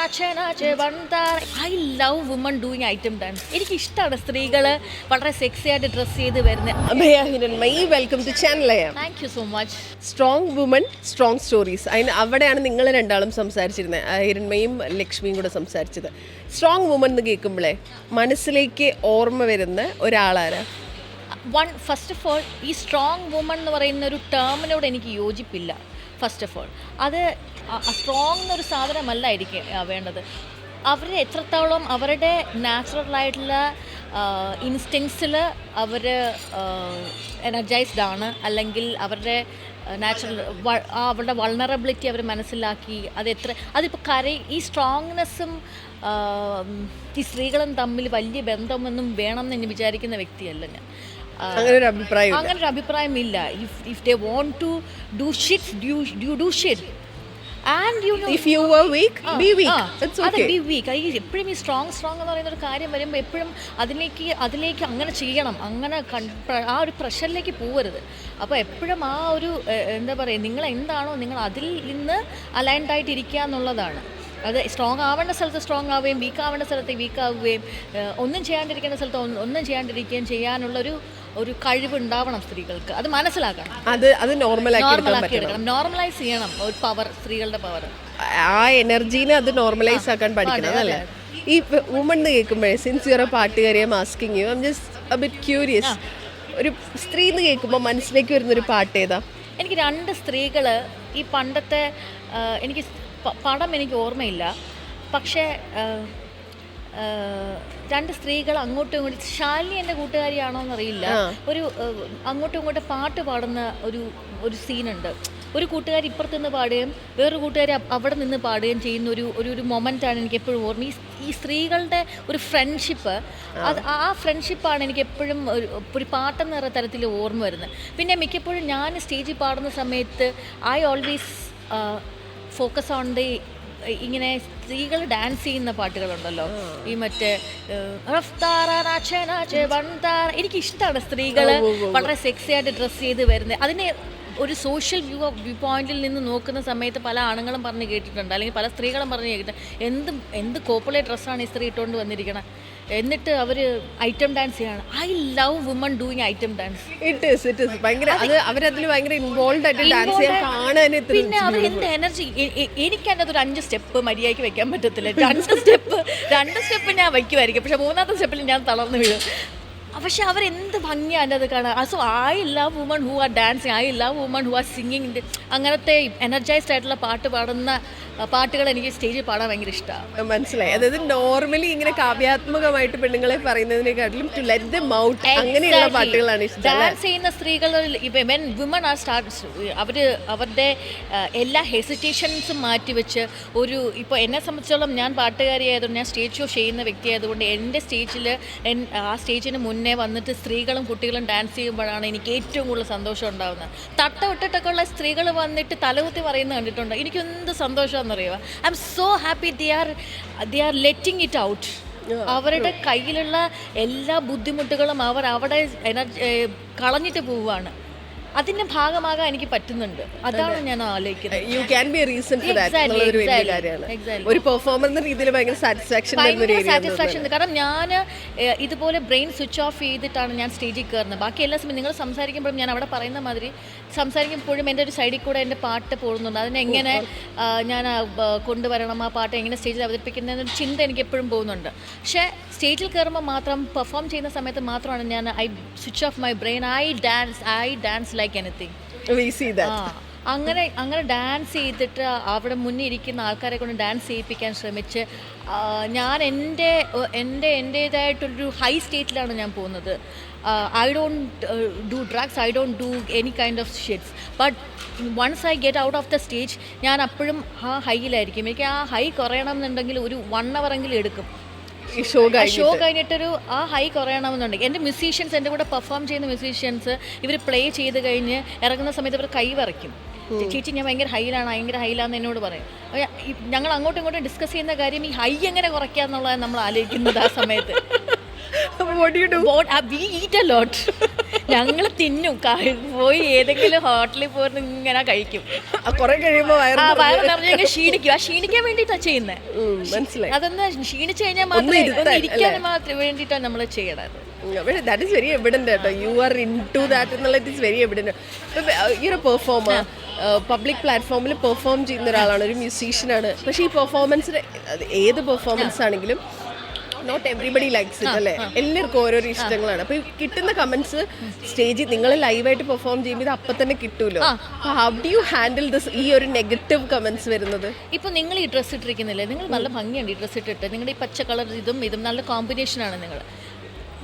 I love woman doing item dance. എനിക്ക് ഇഷ്ടമാണ് സ്ത്രീകൾ വളരെ സെക്സി ആയിട്ട് ഡ്രസ് ചെയ്ത് വരുന്നത്. Welcome to channel. Thank you so much. Strong woman strong stories, അതിന് അവിടെയാണ് നിങ്ങൾ രണ്ടാളും സംസാരിച്ചിരുന്നത്. ഹിരൺമയും ലക്ഷ്മിയും കൂടെ സംസാരിച്ചത്. സ്ട്രോങ് വുമൺ എന്ന് കേൾക്കുമ്പോഴേ മനസ്സിലേക്ക് ഓർമ്മ വരുന്ന ഒരാളാരാ? ഫസ്റ്റ് ഓഫ് ഓൾ, ഈ സ്ട്രോങ് വുമൺ എന്ന് പറയുന്ന ഒരു ടേമിനോട് എനിക്ക് യോജിപ്പില്ല. ഫസ്റ്റ് ഓഫ് ഓൾ, അത് സ്ട്രോങ് എന്നൊരു സാധനമല്ലായിരിക്കും വേണ്ടത്. അവർ എത്രത്തോളം അവരുടെ നാച്ചുറലായിട്ടുള്ള ഇൻസ്റ്റിങ്സിൽ അവർ എനർജൈസ്ഡ് ആണ്, അല്ലെങ്കിൽ അവരുടെ നാച്ചുറൽ അവരുടെ വൾണറബിലിറ്റി അവർ മനസ്സിലാക്കി. അതിപ്പോൾ ഈ സ്ട്രോങ്നെസ്സും ഈ സ്ത്രീകളും തമ്മിൽ വലിയ ബന്ധമൊന്നും വേണമെന്ന് ഞാൻ വിചാരിക്കുന്ന വ്യക്തിയല്ല ഞാൻ. അങ്ങനെ ഒരു അഭിപ്രായം ഇല്ല. If they want to do shit, you do shit. And you know, if you were weak, be weak. It's okay. be weak. എപ്പോഴും ഈ സ്ട്രോങ് എന്ന് പറയുന്ന ഒരു കാര്യം വരുമ്പോൾ എപ്പോഴും അതിലേക്ക് അങ്ങനെ ചെയ്യണം, അങ്ങനെ ആ ഒരു പ്രഷറിലേക്ക് പോകരുത്. അപ്പോൾ എപ്പോഴും ആ ഒരു എന്താ പറയുക, നിങ്ങൾ എന്താണോ നിങ്ങൾ അതിൽ നിന്ന് അലൈൻഡ് ആയിട്ട് ഇരിക്കുക എന്നുള്ളതാണ്. അത് സ്ട്രോങ് ആവേണ്ട സ്ഥലത്ത് സ്ട്രോങ് ആവുകയും വീക്ക് ആവേണ്ട സ്ഥലത്ത് വീക്ക് ആവുകയും ഒന്നും ചെയ്യാണ്ടിരിക്കേണ്ട സ്ഥലത്ത് ഒന്നും ചെയ്യാണ്ടിരിക്കുകയും ചെയ്യാനുള്ളൊരു കഴിവ് ഉണ്ടാവണം സ്ത്രീകൾക്ക്. അത് മനസ്സിലാക്കണം. അത് നോർമലാക്കി എടുക്കണം, നോർമലൈസ് ചെയ്യണം ഒരു പവർ, സ്ത്രീകളുടെ പവർ. ആ എനർജീനെ അത് നോർമലൈസ് ആക്കാൻ പഠിക്കണം അല്ലേ? ഈ വുമൺ എന്ന് കേൾക്കുമ്പോഴേ, സിൻസ് യു ആർ എ പാട്ടുകാരിയെ asking you, I am just a bit curious. ഒരു സ്ത്രീ എന്ന് കേൾക്കുമ്പോൾ മനസ്സിലേക്ക് വരുന്നൊരു പാട്ട് ഏതാ? എനിക്ക് രണ്ട് സ്ത്രീകൾ, ഈ പണ്ടത്തെ എനിക്ക് പടം എനിക്ക് ഓർമ്മയില്ല, പക്ഷേ രണ്ട് സ്ത്രീകൾ അങ്ങോട്ടും ഇങ്ങോട്ടും, ശാലിനി എൻ്റെ കൂട്ടുകാരിയാണോ എന്നറിയില്ല, ഒരു അങ്ങോട്ടും ഇങ്ങോട്ടും പാട്ട് പാടുന്ന ഒരു സീനുണ്ട്. ഒരു കൂട്ടുകാരി ഇപ്പുറത്ത് നിന്ന് പാടുകയും വേറൊരു കൂട്ടുകാരി അവിടെ നിന്ന് പാടുകയും ചെയ്യുന്ന ഒരു മൊമെൻ്റാണ് എനിക്ക് എപ്പോഴും ഓർമ്മ. ഈ സ്ത്രീകളുടെ ഒരു ഫ്രണ്ട്ഷിപ്പ്, ആ ഫ്രണ്ട്ഷിപ്പാണ് എനിക്ക് എപ്പോഴും ഒരു പാട്ടെന്ന തരത്തിൽ ഓർമ്മ വരുന്നത്. പിന്നെ മിക്കപ്പോഴും ഞാൻ സ്റ്റേജിൽ പാടുന്ന സമയത്ത് I always focus on the ഇങ്ങനെ സ്ത്രീകൾ ഡാൻസ് ചെയ്യുന്ന പാട്ടുകളുണ്ടല്ലോ, ഈ മറ്റേ എനിക്കിഷ്ടമാണ് സ്ത്രീകൾ വളരെ സെക്സി ആയിട്ട് ഡ്രസ്സ് ചെയ്ത് വരുന്നത്. അതിനെ ഒരു സോഷ്യൽ വ്യൂ പോയിന്റിൽ നിന്ന് നോക്കുന്ന സമയത്ത് പല ആണുങ്ങളും പറഞ്ഞ് കേട്ടിട്ടുണ്ട്, അല്ലെങ്കിൽ പല സ്ത്രീകളും പറഞ്ഞ് കേട്ടിട്ടുണ്ട്, എന്ത് കോപ്പളെ ഡ്രസ്സാണ് ഈ സ്ത്രീ ഇട്ടുകൊണ്ട് വന്നിരിക്കണം, എന്നിട്ട് അവർ ഐറ്റം ഡാൻസ് ചെയ്യാണ്. I love woman doing item dance. പിന്നെ അവർ എന്ത് എനർജി. എനിക്ക് എൻ്റെ ഒരു 5 സ്റ്റെപ്പ് മര്യാദയ്ക്ക് വെക്കാൻ പറ്റത്തില്ല. 2 സ്റ്റെപ്പ് ഞാൻ വയ്ക്കുമായിരിക്കും, പക്ഷെ 3ാമത്തെ സ്റ്റെപ്പിൽ ഞാൻ തളർന്നു വീഴും. പക്ഷെ അവരെന്ത് ഭംഗിയാണ് അത് കാണാൻ. So I love woman who are dancing, I love woman who are singing. അങ്ങനത്തെ എനർജൈസ്ഡ് ആയിട്ടുള്ള പാട്ട് പാടുന്ന പാട്ടുകൾ എനിക്ക് സ്റ്റേജിൽ പാടാൻ ഭയങ്കര ഇഷ്ടമാണ്. മനസ്സിലായി. അതായത് നോർമലി ഇങ്ങനെ കാവ്യാത്മകമായിട്ട് പെണ്ണുങ്ങളെ പറയുന്നതിനെക്കാട്ടിലും ടു ലെറ്റ് ദം ഔട്ട്, അങ്ങനെയുള്ള പാട്ടുകളാണ് ഇഷ്ടം. ഡാൻസ് ചെയ്യുന്ന സ്ത്രീകൾ, വെൻ വുമൺ ആർ അവരുടെ എല്ലാ ഹെസിറ്റേഷൻസും മാറ്റിവെച്ച് ഇപ്പോൾ എന്നെ സംബന്ധിച്ചോളം, ഞാൻ പാട്ടുകാരിയായതുകൊണ്ട്, ഞാൻ സ്റ്റേജ് ഷോ ചെയ്യുന്ന വ്യക്തിയായതുകൊണ്ട്, എൻ്റെ സ്റ്റേജിൽ ആ സ്റ്റേജിന് മുന്നേ വന്നിട്ട് സ്ത്രീകളും കുട്ടികളും ഡാൻസ് ചെയ്യുമ്പോഴാണ് എനിക്ക് ഏറ്റവും കൂടുതൽ സന്തോഷം ഉണ്ടാകുന്നത്. തട്ടമിട്ടിട്ടൊക്കെ ഉള്ള സ്ത്രീകൾ വന്നിട്ട് തലകുത്തി പറയുന്നത് കണ്ടിട്ടുണ്ട്. എനിക്കെന്ത് സന്തോഷമാണെന്നറിയുക. I am so happy they are letting it out. അവരുടെ കയ്യിലുള്ള എല്ലാ ബുദ്ധിമുട്ടുകളും അവർ അവിടെ കളഞ്ഞിട്ട് പോവുകയാണ്. അതിന്റെ ഭാഗമാകാൻ എനിക്ക് പറ്റുന്നുണ്ട്. അതാണ് ഞാൻ ആലോചിക്കുന്നത്. You can be A reason for that എന്നുള്ളൊരു വലിയ കാര്യമാണ്. ഒരു പെർഫോമർ എന്ന രീതിയിൽ ഭയങ്കര സാറ്റിസ്ഫാക്ഷൻ. കാരണം ഞാൻ ഇതുപോലെ ബ്രെയിൻ സ്വിച്ച് ഓഫ് ചെയ്തിട്ടാണ് ഞാൻ സ്റ്റേജിൽ കയറുന്നത്. ബാക്കി എല്ലാ സമയം നിങ്ങൾ സംസാരിക്കുമ്പോഴും ഞാൻ അവിടെ പറയുന്ന മാതിരി സംസാരിക്കുമ്പോഴും എൻ്റെ ഒരു സൈഡിൽ കൂടെ എൻ്റെ പാട്ട് പോകുന്നുണ്ട്. അതിനെങ്ങനെ ഞാൻ കൊണ്ടുവരണം, ആ പാട്ട് എങ്ങനെ സ്റ്റേജിൽ അവതരിപ്പിക്കുന്നതെന്നൊരു ചിന്ത എനിക്ക് എപ്പോഴും പോകുന്നുണ്ട്. പക്ഷേ സ്റ്റേജിൽ കയറുമ്പോൾ മാത്രം, പെർഫോം ചെയ്യുന്ന സമയത്ത് മാത്രമാണ് ഞാൻ I switch off my brain. I dance like anything. അങ്ങനെ ഡാൻസ് ചെയ്തിട്ട് അവിടെ മുന്നിൽ ഇരിക്കുന്ന ആൾക്കാരെ കൊണ്ട് ഡാൻസ് ചെയ്യിപ്പിക്കാൻ ശ്രമിച്ച് ഞാൻ എൻ്റേതായിട്ടൊരു ഹൈ സ്റ്റേറ്റിലാണ് ഞാൻ പോകുന്നത്. I don't do drugs, I don't do any kind of shits. But once I get out of the stage, ഞാൻ അപ്പോഴും ആ ഹൈയിലായിരിക്കും. എനിക്ക് ആ ഹൈ കുറയണം എന്നുണ്ടെങ്കിൽ ഒരു 1 hour എടുക്കും. ഷോ കഴിഞ്ഞിട്ടൊരു ആ ഹൈ കുറയണമെന്നുണ്ടെങ്കിൽ എൻ്റെ മ്യൂസീഷ്യൻസ്, എൻ്റെ കൂടെ പെർഫോം ചെയ്യുന്ന മ്യൂസീഷ്യൻസ്, ഇവർ പ്ലേ ചെയ്ത് കഴിഞ്ഞ് ഇറങ്ങുന്ന സമയത്ത് ഇവർ കൈ വിറയ്ക്കും. ചേച്ചി ഞാൻ ഭയങ്കര ഹൈലാന്ന് എന്നോട് പറയും. ഞങ്ങൾ അങ്ങോട്ടും ഇങ്ങോട്ടും ഡിസ്കസ് ചെയ്യുന്ന കാര്യം ഈ ഹൈ എങ്ങനെ കുറയ്ക്കാന്നുള്ളതാണ് നമ്മൾ ആലോചിക്കുന്നത് ആ സമയത്ത്. We eat a lot. ഞങ്ങൾ തിന്നും പോയി ഏതെങ്കിലും ഹോട്ടലിൽ പോയി ഇങ്ങനെ കഴിക്കും. കുറെ കഴിയുമ്പോ വയറ് നിറഞ്ഞ ക്ഷീണിക്കും. ആ ക്ഷീണിക്കാൻ വേണ്ടിയിട്ടാണ് ചെയ്യുന്നത്. മനസ്സിലായി. അതെന്താ ക്ഷീണിച്ചു കഴിഞ്ഞാൽ മാത്രമേ ഇരിക്കാൻ മാത്രം വേണ്ടിയിട്ടാണ് നമ്മൾ ചെയ്യണത്. ദാറ്റ് ഈസ് വെരി എവിഡന്റ് കേട്ടോ. You are in to that എന്നുള്ളത് ഇറ്റ് ഇസ് വെരി എവിഡന്റ്. ഈ ഒരു പെർഫോമർ പബ്ലിക് പ്ലാറ്റ്ഫോമിൽ പെർഫോം ചെയ്യുന്ന ഒരാളാണ്, ഒരു മ്യൂസീഷ്യനാണ്. പക്ഷേ ഈ പെർഫോമൻസിന് ഏത് പെർഫോമൻസ് ആണെങ്കിലും നോട്ട് എവറിബഡി ലൈക്സ് ഇറ്റ് അല്ലേ. എല്ലാവർക്കും ഓരോരോ ഇഷ്ടങ്ങളാണ്. അപ്പോൾ കിട്ടുന്ന കമന്റ്സ് സ്റ്റേജിൽ നിങ്ങൾ ലൈവായിട്ട് പെർഫോം ചെയ്യുമ്പോൾ ഇത് അപ്പം തന്നെ കിട്ടുമല്ലോ. How do you handle this, ഈ ഒരു നെഗറ്റീവ് കമന്റ്സ് വരുന്നത്? ഇപ്പോൾ നിങ്ങൾ ഈ ഡ്രസ്സ് ഇട്ടിരിക്കുന്നില്ലേ, നിങ്ങൾ നല്ല ഭംഗിയുണ്ട് ഈ ഡ്രസ്സ് ഇട്ടിട്ട്, നിങ്ങളുടെ ഈ പച്ച കളർ ഇതും നല്ല കോമ്പിനേഷനാണ്. നിങ്ങൾ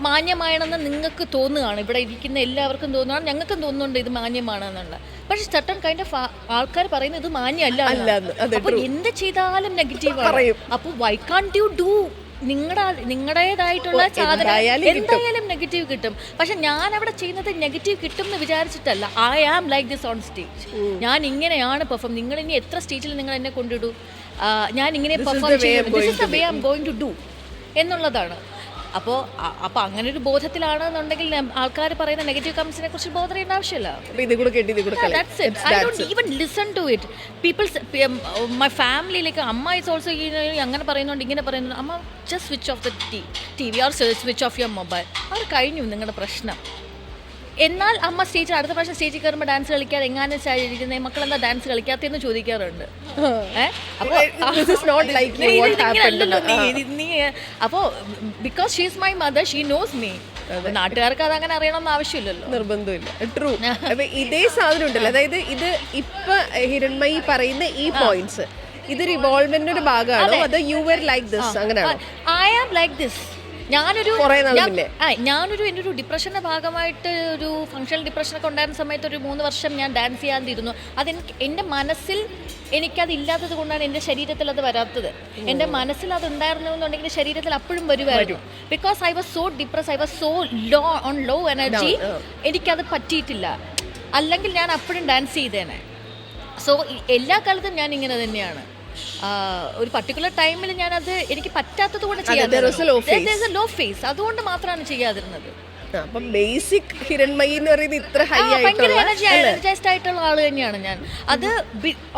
മാന്യമാണെന്ന് നിങ്ങൾക്ക് തോന്നുകയാണ്, ഇവിടെ ഇരിക്കുന്ന എല്ലാവർക്കും തോന്നുകയാണ്, ഞങ്ങൾക്കും തോന്നുന്നുണ്ട് ഇത് മാന്യമാണെന്നുള്ള. പക്ഷെ സർട്ടൺ കൈൻഡ് ഓഫ് ആൾക്കാർ പറയുന്നത് ഇത് മാന്യമല്ല. അപ്പോൾ എന്ത് ചെയ്താലും നെഗറ്റീവാണ്. അപ്പോൾ വൈ കാൺട്ട് യു ഡു നിങ്ങളുടേതായിട്ടുള്ള സാധനം എന്തായാലും നെഗറ്റീവ് കിട്ടും. പക്ഷെ ഞാൻ അവിടെ ചെയ്യുന്നത് നെഗറ്റീവ് കിട്ടും എന്ന് വിചാരിച്ചിട്ടല്ല. I am like this on stage. ഞാൻ ഇങ്ങനെയാണ് പെർഫോം. നിങ്ങൾ ഇനി എത്ര സ്റ്റേജിൽ നിങ്ങൾ എന്നെ കൊണ്ടിടൂ, ഞാൻ ഇങ്ങനെ പെർഫോം ചെയ്യും. This is the way I am going to do എന്നുള്ളതാണ്. അപ്പോൾ അങ്ങനെ ഒരു ബോധത്തിലാണെന്നുണ്ടെങ്കിൽ ആൾക്കാർ പറയുന്ന നെഗറ്റീവ് കമന്റ്സിനെ കുറിച്ച് ബോധം ചെയ്യേണ്ട ആവശ്യമില്ല. I don't even listen to it. Peoples my ഫാമിലിയിലേക്ക് അമ്മ ഈസ് ഓൾസോ അങ്ങനെ പറയുന്നുണ്ട്, ഇങ്ങനെ പറയുന്നുണ്ട്. അമ്മ just switch off the TV or switch off your mobile. അത് കഴിഞ്ഞു നിങ്ങളുടെ പ്രശ്നം. എന്നാൽ അമ്മ അടുത്ത പ്രാവശ്യം സ്റ്റേജിൽ കയറുമ്പോൾ ഡാൻസ് കളിക്കാതെ എങ്ങാനും ഇരിക്കുന്നത്, മക്കളെന്താ ഡാൻസ് കളിക്കാത്തെന്ന് ചോദിക്കാറുണ്ട്. അപ്പോൾ because she is my mother, she knows me. നാട്ടുകാർക്ക് അത് അങ്ങനെ അറിയണമെന്ന് ആവശ്യമില്ലല്ലോ, നിർബന്ധമില്ല. ട്രൂ. അപ്പൊ ഇതേ സാധനം ഉണ്ടല്ലോ, അതായത് ഇത് ഇപ്പൊ ഹിരൺമയി പറയുന്ന ഈ പോയിന്റ്സ്, ഇത് റിവോൾവ്മെന്റിന്റെ ഒരു ഭാഗമാണോ അതോ യു ആർ ലൈക്ക് ദിസ്? അങ്ങനെയാണോ? I am like this. ഞാനൊരു എൻ്റെ ഒരു ഡിപ്രഷൻ്റെ ഭാഗമായിട്ട് ഒരു ഫങ്ഷണൽ ഡിപ്രഷനൊക്കെ ഉണ്ടായിരുന്ന സമയത്ത് ഒരു 3 വർഷം ഞാൻ ഡാൻസ് ചെയ്യാതിരുന്നു. അതെനിക്ക് എൻ്റെ മനസ്സിൽ എനിക്കത് ഇല്ലാത്തത് കൊണ്ടാണ് എൻ്റെ ശരീരത്തിൽ അത് വരാത്തത്. എൻ്റെ മനസ്സിൽ അത് ഉണ്ടായിരുന്നു എന്നുണ്ടെങ്കിൽ ശരീരത്തിൽ അപ്പോഴും വരുമായിരുന്നു. Because I was so depress, I was so low energy. എനിക്കത് പറ്റിയിട്ടില്ല. അല്ലെങ്കിൽ ഞാൻ അപ്പോഴും ഡാൻസ് ചെയ്തേനെ. സോ എല്ലാ കാലത്തും ഞാൻ ഇങ്ങനെ തന്നെയാണ്. ഒരു പർട്ടിക്കുലർ ടൈമിൽ ഞാനത് എനിക്ക് പറ്റാത്തത് കൊണ്ട് ലോ ഫേസ്, അതുകൊണ്ട് മാത്രമാണ് ചെയ്യാതിരുന്നത്. ബേസിക് ഹിരൺമയി എന്ന് പറയുന്നത് ഇത്ര ഹൈ ഭയങ്കര എനർജൈസ്ഡ് ആയിട്ടുള്ള ആള് തന്നെയാണ് ഞാൻ. അത്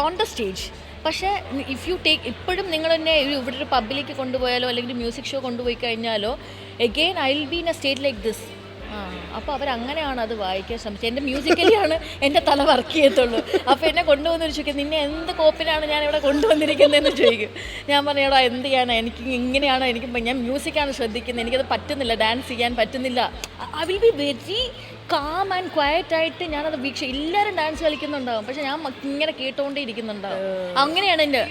ഓൺ ദ സ്റ്റേജ്. പക്ഷേ ഇഫ് യു ടേക്ക് ഇപ്പോഴും നിങ്ങൾ എന്നെ ഇവിടെ ഒരു പബ്ബിലേക്ക് കൊണ്ടുപോയാലോ അല്ലെങ്കിൽ മ്യൂസിക് ഷോ കൊണ്ടുപോയി കഴിഞ്ഞാലോ again I will be in A stage like this. അപ്പോൾ അവരങ്ങനെയാണ് അത് വായിക്കാൻ ശ്രമിച്ചത്. എൻ്റെ മ്യൂസിക്കലിയാണ് എൻ്റെ തല വർക്ക് ചെയ്യത്തുള്ളൂ. അപ്പോൾ എന്നെ കൊണ്ടുവന്നൊരു ചോദിക്കും, നിന്നെ എന്ത് കോപ്പിലാണ് ഞാൻ ഇവിടെ കൊണ്ടുവന്നിരിക്കുന്നതെന്ന് ചോദിക്കും. ഞാൻ പറഞ്ഞടാ എന്ത് ചെയ്യാനാണ്, എനിക്ക് ഇങ്ങനെയാണ്, ഞാൻ മ്യൂസിക്കാണ് ശ്രദ്ധിക്കുന്നത്, എനിക്കത് പറ്റുന്നില്ല, ഡാൻസ് ചെയ്യാൻ പറ്റുന്നില്ല. I will be very calm and quiet ആയിട്ട് ഞാനത് എല്ലാവരും ഡാൻസ് കളിക്കുന്നുണ്ടാവും, പക്ഷെ ഞാൻ ഇങ്ങനെ കേട്ടോണ്ടേ ഇരിക്കുന്നുണ്ടാവും. അങ്ങനെയാണ് എൻ്റെ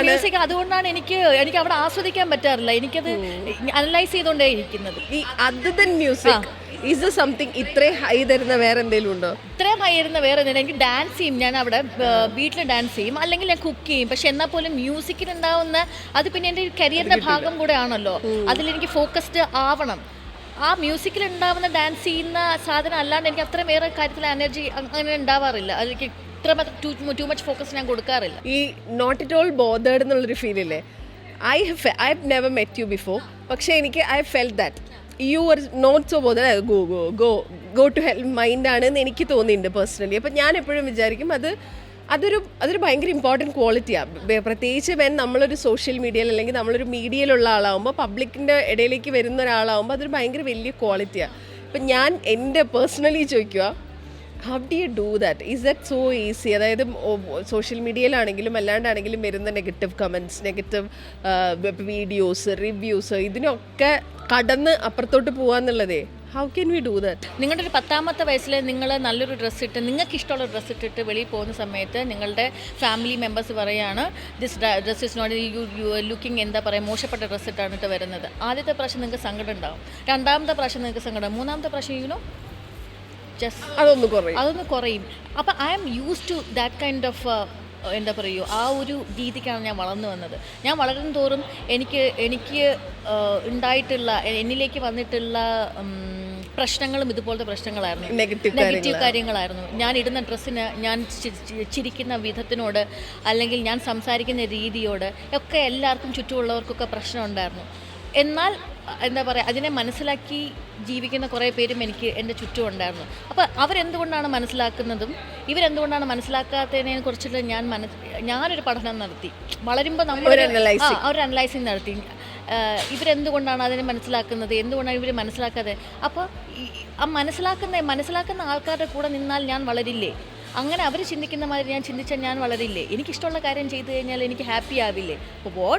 മ്യൂസിക്. അതുകൊണ്ടാണ് എനിക്ക് അവിടെ ആസ്വദിക്കാൻ പറ്റാറില്ല. എനിക്കത് അനലൈസ് ചെയ്തോണ്ടേ ഇരിക്കുന്നത്. ഇത്രയും ഹൈ തരുന്ന വേറെ എന്തെങ്കിലും ഉണ്ടോ? ഇത്രയും ഹൈ തരുന്ന വേറെ എന്തെങ്കിലും? എനിക്ക് ഡാൻസ് ചെയ്യും, ഞാൻ അവിടെ വീട്ടിൽ ഡാൻസ് ചെയ്യും, അല്ലെങ്കിൽ ഞാൻ കുക്ക് ചെയ്യും. പക്ഷെ എന്നാൽ പോലും മ്യൂസിക്കിൽ ഉണ്ടാവുന്ന അത് പിന്നെ എൻ്റെ കരിയറിന്റെ ഭാഗം കൂടെ ആണല്ലോ. അതിലെനിക്ക് ഫോക്കസ്ഡ് ആവണം. ആ മ്യൂസിക്കിൽ ഉണ്ടാവുന്ന ഡാൻസ് ചെയ്യുന്ന സാധനം അല്ലാണ്ട് എനിക്ക് അത്ര വേറെ കാര്യത്തിൽ എനർജി അങ്ങനെ ഉണ്ടാവാറില്ല. അതിലേക്ക് ഇത്ര ടു മച്ച് ഫോക്കസ് ഞാൻ കൊടുക്കാറില്ല. ഈ നോട്ട് അറ്റ് ഓൾ ബോതേർഡ് എന്നുള്ളൊരു ഫീലില്ലേ? I have never met you before, പക്ഷേ എനിക്ക് I felt that you are not so bothered, go to help mind ആണെന്ന് എനിക്ക് തോന്നിയിട്ടുണ്ട് പേഴ്സണലി. അപ്പം ഞാൻ എപ്പോഴും വിചാരിക്കും അതൊരു ഭയങ്കര ഇമ്പോർട്ടൻറ്റ് ക്വാളിറ്റിയാണ്. പ്രത്യേകിച്ച് നമ്മളൊരു സോഷ്യൽ മീഡിയയിൽ അല്ലെങ്കിൽ നമ്മളൊരു മീഡിയയിലുള്ള ആളാകുമ്പോൾ, പബ്ലിക്കിൻ്റെ ഇടയിലേക്ക് വരുന്ന ഒരാളാകുമ്പോൾ അതൊരു ഭയങ്കര വലിയ ക്വാളിറ്റിയാണ്. ഇപ്പം ഞാൻ എൻ്റെ പേഴ്സണലി ചോദിക്കുക, how do you do that? Is that so easy? അതായത് സോഷ്യൽ മീഡിയയിലാണെങ്കിലും അല്ലാണ്ടാണെങ്കിലും വരുന്ന negative comments, negative videos, reviews, ഇതിനൊക്കെ കടന്ന് അപ്പുറത്തോട്ട് പോകാന്നുള്ളതേ. How can we do that? നിങ്ങളുടെ ഒരു 10ാമത്തെ വയസ്സിൽ നിങ്ങൾ നല്ലൊരു ഡ്രസ്സ് ഇട്ട്, നിങ്ങൾക്ക് ഇഷ്ടമുള്ള ഡ്രസ്സ് ഇട്ടിട്ട് വെളിയിൽ പോകുന്ന സമയത്ത് നിങ്ങളുടെ ഫാമിലി മെമ്പേഴ്സ് പറയുകയാണ് this dress is not you looking, എന്താ പറയുക, മോശപ്പെട്ട ഡ്രസ്സ് ഇട്ടാണ് ഇട്ട് വരുന്നത്. ആദ്യത്തെ പ്രാവശ്യം നിങ്ങൾക്ക് സങ്കടം ഉണ്ടാവും, 2ാമത്തെ പ്രാവശ്യം നിങ്ങൾക്ക് സങ്കടം, 3ാമത്തെ പ്രാവശ്യം അതൊന്ന് കുറയും. അപ്പം I am use to that kind of എന്താ പറയുക, ആ ഒരു രീതിക്കാണ് ഞാൻ വളർന്നു വന്നത്. ഞാൻ വളരും തോറും എനിക്ക് ഉണ്ടായിട്ടുള്ള, എന്നിലേക്ക് വന്നിട്ടുള്ള പ്രശ്നങ്ങളും ഇതുപോലത്തെ പ്രശ്നങ്ങളായിരുന്നു, നെഗറ്റീവ് കാര്യങ്ങളായിരുന്നു. ഞാൻ ഇടുന്ന ഡ്രസ്സിന്, ഞാൻ ചിരിക്കുന്ന വിധത്തിനോട്, അല്ലെങ്കിൽ ഞാൻ സംസാരിക്കുന്ന രീതിയോട് ഒക്കെ എല്ലാവർക്കും ചുറ്റുമുള്ളവർക്കൊക്കെ പ്രശ്നം ഉണ്ടായിരുന്നു. എന്നാൽ എന്താ പറയുക, അതിനെ മനസ്സിലാക്കി ജീവിക്കുന്ന കുറേ പേരും എനിക്ക് എൻ്റെ ചുറ്റും ഉണ്ടായിരുന്നു. അപ്പോൾ അവരെന്തുകൊണ്ടാണ് മനസ്സിലാക്കുന്നതും ഇവരെന്തുകൊണ്ടാണ് മനസ്സിലാക്കാത്തതിനെ കുറിച്ചിട്ട് ഞാനൊരു പഠനം നടത്തി. വളരുമ്പോൾ നമ്മൾ ഒരു അനലൈസിങ് നടത്തി. ഇവരെന്തുകൊണ്ടാണ് അതിനെ മനസ്സിലാക്കുന്നത്, എന്തുകൊണ്ടാണ് ഇവർ മനസ്സിലാക്കാതെ. അപ്പോൾ ആ മനസ്സിലാക്കുന്ന ആൾക്കാരുടെ കൂടെ നിന്നാൽ ഞാൻ വളരില്ലേ? അങ്ങനെ അവർ ചിന്തിക്കുന്ന മാതിരി ഞാൻ ചിന്തിച്ചാൽ ഞാൻ വളരില്ലേ? എനിക്കിഷ്ടമുള്ള കാര്യം ചെയ്തു കഴിഞ്ഞാൽ എനിക്ക് ഹാപ്പി ആവില്ലേ? അപ്പോൾ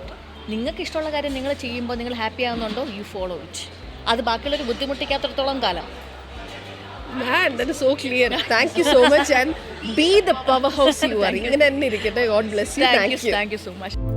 നിങ്ങൾക്ക് ഇഷ്ടമുള്ള കാര്യം നിങ്ങൾ ചെയ്യുമ്പോൾ നിങ്ങൾ ഹാപ്പി ആവുന്നുണ്ടോ, യു ഫോളോ ഇറ്റ്. അത് ബാക്കിയുള്ളവർ ബുദ്ധിമുട്ടിക്കാത്തടത്തോളം കാലം. Man, that is so clear. Thank you so much and be the powerhouse you are. ഇങ്ങനെ തന്നെ ഇരിക്കട്ടെ. God bless you. Thank you so much.